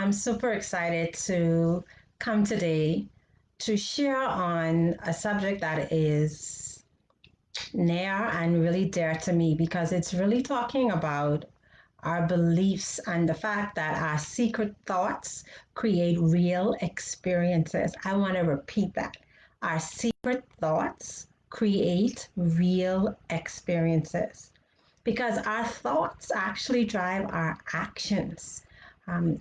I'm super excited to come today to share on a subject that is near and really dear to me because it's really talking about our beliefs and the fact that our secret thoughts create real experiences. I want to repeat that. Our secret thoughts create real experiences because our thoughts actually drive our actions.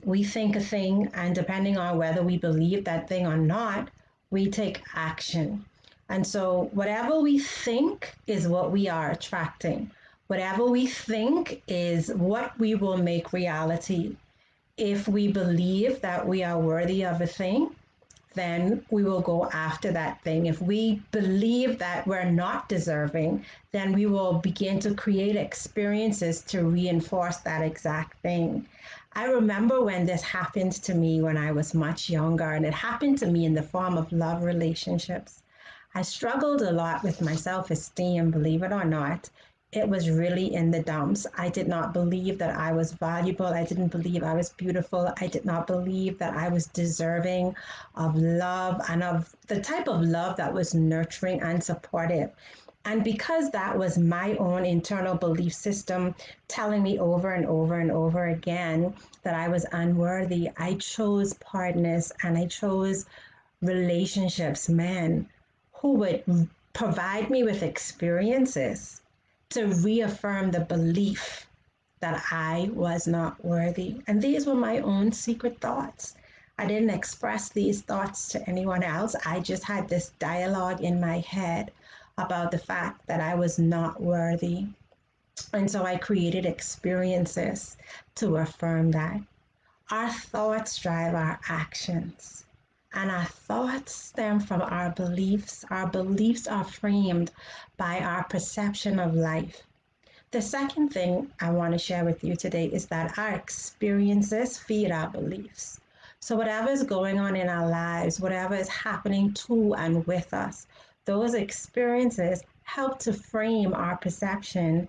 We think a thing, and depending on whether we believe that thing or not, we take action. And so, whatever we think is what we are attracting. Whatever we think is what we will make reality. If we believe that we are worthy of a thing, then we will go after that thing. If we believe that we're not deserving, then we will begin to create experiences to reinforce that exact thing. I remember when this happened to me when I was much younger, and it happened to me in the form of love relationships. I struggled a lot with my self esteem, believe it or not. It was really in the dumps. I did not believe that I was valuable. I didn't believe I was beautiful. I did not believe that I was deserving of love and of the type of love that was nurturing and supportive. And because that was my own internal belief system telling me over and over and over again that I was unworthy, I chose partners and I chose relationships, men who would provide me with experiences to reaffirm the belief that I was not worthy. And these were my own secret thoughts. I didn't express these thoughts to anyone else. I just had this dialogue in my head about the fact that I was not worthy. And so I created experiences to affirm that. Our thoughts drive our actions. And our thoughts stem from our beliefs. Our beliefs are framed by our perception of life. The second thing I want to share with you today is that our experiences feed our beliefs. So, whatever is going on in our lives, whatever is happening to and with us, those experiences help to frame our perception,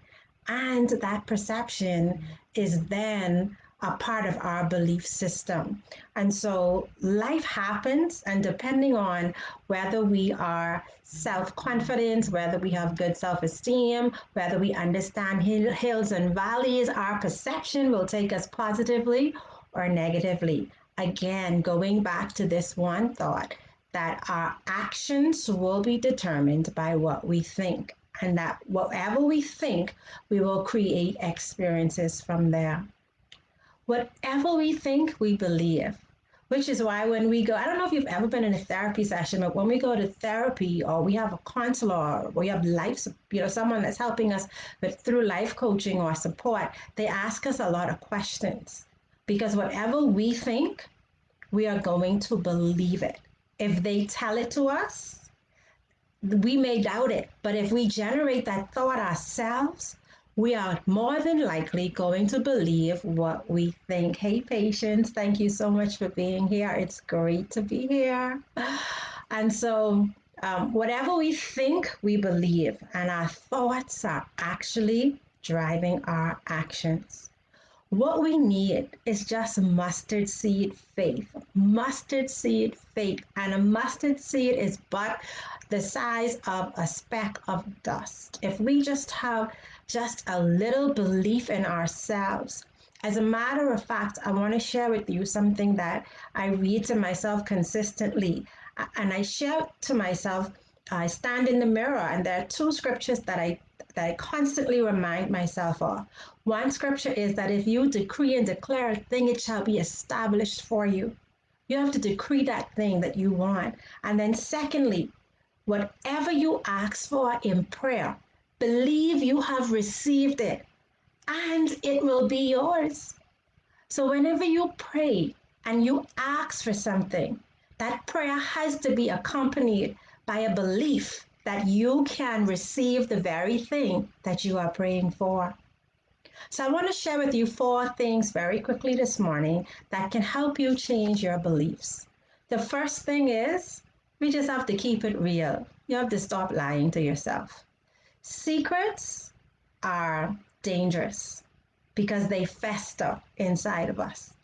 and that perception is then a part of our belief system. And so life happens, and depending on whether we are self confident, whether we have good self esteem, whether we understand hills and valleys, our perception will take us positively or negatively. Again, going back to this one thought that our actions will be determined by what we think, and that whatever we think, we will create experiences from there. Whatever we think, we believe. Which is why when we go, I don't know if you've ever been in a therapy session, but when we go to therapy or we have a counselor or we have someone that's helping us with through life coaching or support, they ask us a lot of questions because whatever we think, we are going to believe it. If they tell it to us, we may doubt it, but if we generate that thought ourselves, we are more than likely going to believe what we think. Hey, patience, thank you so much for being here. It's great to be here. And so, whatever we think, we believe, and our thoughts are actually driving our actions. What we need is just mustard seed faith. Mustard seed faith. And a mustard seed is but the size of a speck of dust. If we just have just a little belief in ourselves. As a matter of fact, I want to share with you something that I read to myself consistently. And I share to myself, I stand in the mirror, and there are two scriptures that I constantly remind myself of. One scripture is that if you decree and declare a thing, it shall be established for you. You have to decree that thing that you want. And then, secondly, whatever you ask for in prayer, believe you have received it and it will be yours. So, whenever you pray and you ask for something, that prayer has to be accompanied by a belief that you can receive the very thing that you are praying for. So, I want to share with you four things very quickly this morning that can help you change your beliefs. The first thing is we just have to keep it real. You have to stop lying to yourself. Secrets are dangerous because they fester inside of us.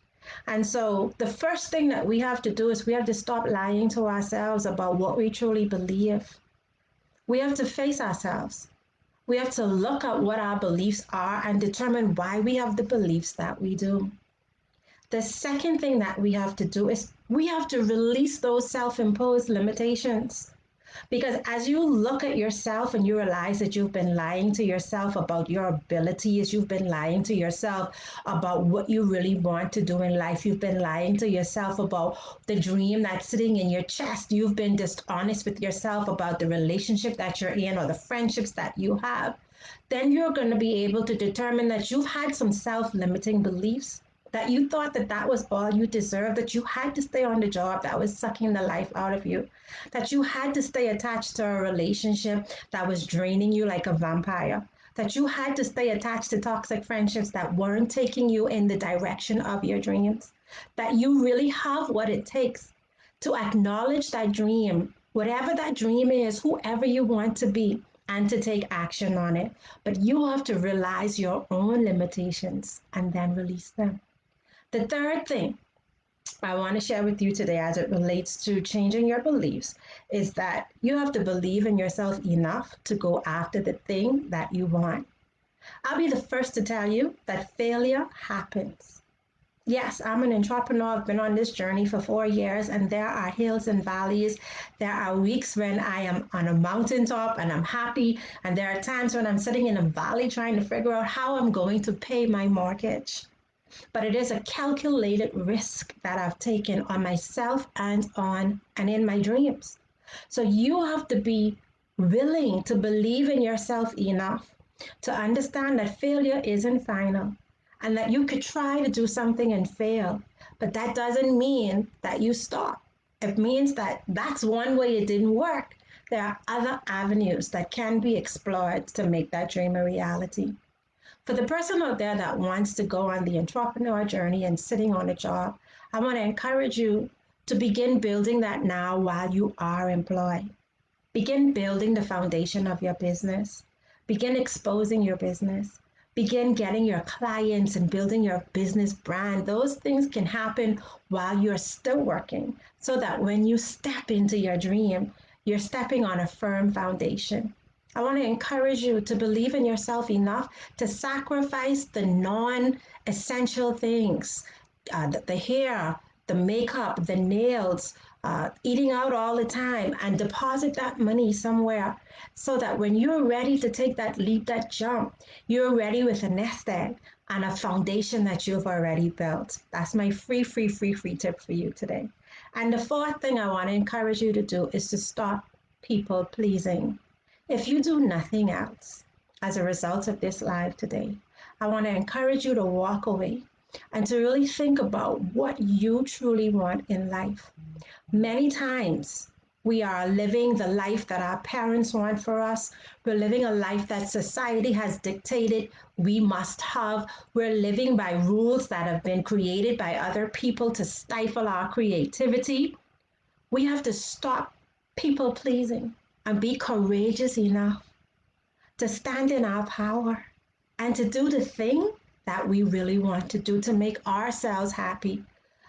And so the first thing that we have to do is we have to stop lying to ourselves about what we truly believe. We have to face ourselves. We have to look at what our beliefs are and determine why we have the beliefs that we do. The second thing that we have to do is we have to release those self imposed limitations. Because as you look at yourself and you realize that you've been lying to yourself about your abilities, you've been lying to yourself about what you really want to do in life, you've been lying to yourself about the dream that's sitting in your chest, you've been dishonest with yourself about the relationship that you're in or the friendships that you have, then you're going to be able to determine that you've had some self limiting beliefs, that you thought that that was all you deserved, that you had to stay on the job that was sucking the life out of you, that you had to stay attached to a relationship that was draining you like a vampire, that you had to stay attached to toxic friendships that weren't taking you in the direction of your dreams, that you really have what it takes to acknowledge that dream, whatever that dream is, whoever you want to be, and to take action on it. But you have to realize your own limitations and then release them. The third thing I want to share with you today as it relates to changing your beliefs is that you have to believe in yourself enough to go after the thing that you want. I'll be the first to tell you that failure happens. Yes, I'm an entrepreneur. I've been on this journey for 4 years, and there are hills and valleys. There are weeks when I am on a mountaintop and I'm happy, and there are times when I'm sitting in a valley trying to figure out how I'm going to pay my mortgage. But it is a calculated risk that I've taken on myself and in my dreams. So you have to be willing to believe in yourself enough to understand that failure isn't final and that you could try to do something and fail, but that doesn't mean that you stop. It means that that's one way it didn't work. There are other avenues that can be explored to make that dream a reality. For the person out there that wants to go on the entrepreneur journey and sitting on a job, I want to encourage you to begin building that now while you are employed. Begin building the foundation of your business. Begin exposing your business. Begin getting your clients and building your business brand. Those things can happen while you're still working so that when you step into your dream, you're stepping on a firm foundation. I want to encourage you to believe in yourself enough to sacrifice the non essential things, the hair, the makeup, the nails, eating out all the time, and deposit that money somewhere so that when you're ready to take that leap, that jump, you're ready with a nest egg and a foundation that you've already built. That's my free tip for you today. And the fourth thing I want to encourage you to do is to stop people pleasing. If you do nothing else as a result of this live today, I want to encourage you to walk away and to really think about what you truly want in life. Many times we are living the life that our parents want for us. We're living a life that society has dictated we must have. We're living by rules that have been created by other people to stifle our creativity. We have to stop people pleasing and be courageous enough to stand in our power and to do the thing that we really want to do to make ourselves happy.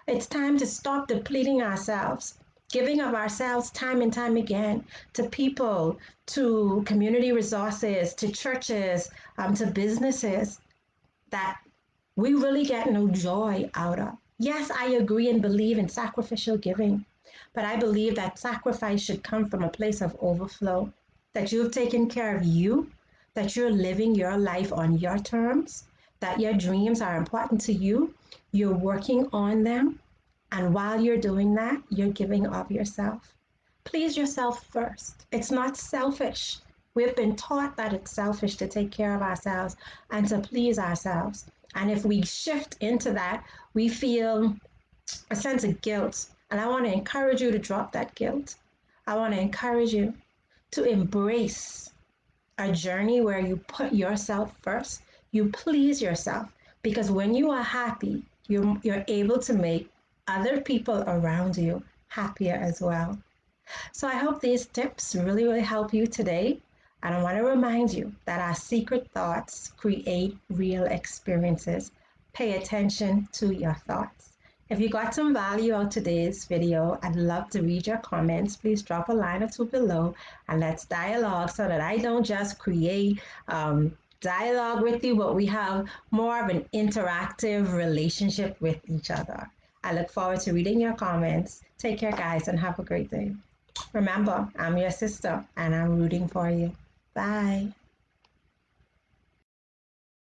It's time to stop depleting ourselves, giving of ourselves time and time again to people, to community resources, to churches, to businesses that we really get no joy out of. Yes, I agree and believe in sacrificial giving, but I believe that sacrifice should come from a place of overflow, that you've taken care of you, that you're living your life on your terms, that your dreams are important to you, you're working on them, and while you're doing that, you're giving of yourself. Please yourself first. It's not selfish. We've been taught that it's selfish to take care of ourselves and to please ourselves. And if we shift into that, we feel a sense of guilt. And I want to encourage you to drop that guilt. I want to encourage you to embrace a journey where you put yourself first, you please yourself. Because when you are happy, you're able to make other people around you happier as well. So I hope these tips really help you today. And I want to remind you that our secret thoughts create real experiences. Pay attention to your thoughts. If you got some value out today's video, I'd love to read your comments. Please drop a line or two below and let's dialogue so that I don't just create dialogue with you, but we have more of an interactive relationship with each other. I look forward to reading your comments. Take care, guys, and have a great day. Remember, I'm your sister and I'm rooting for you. Bye.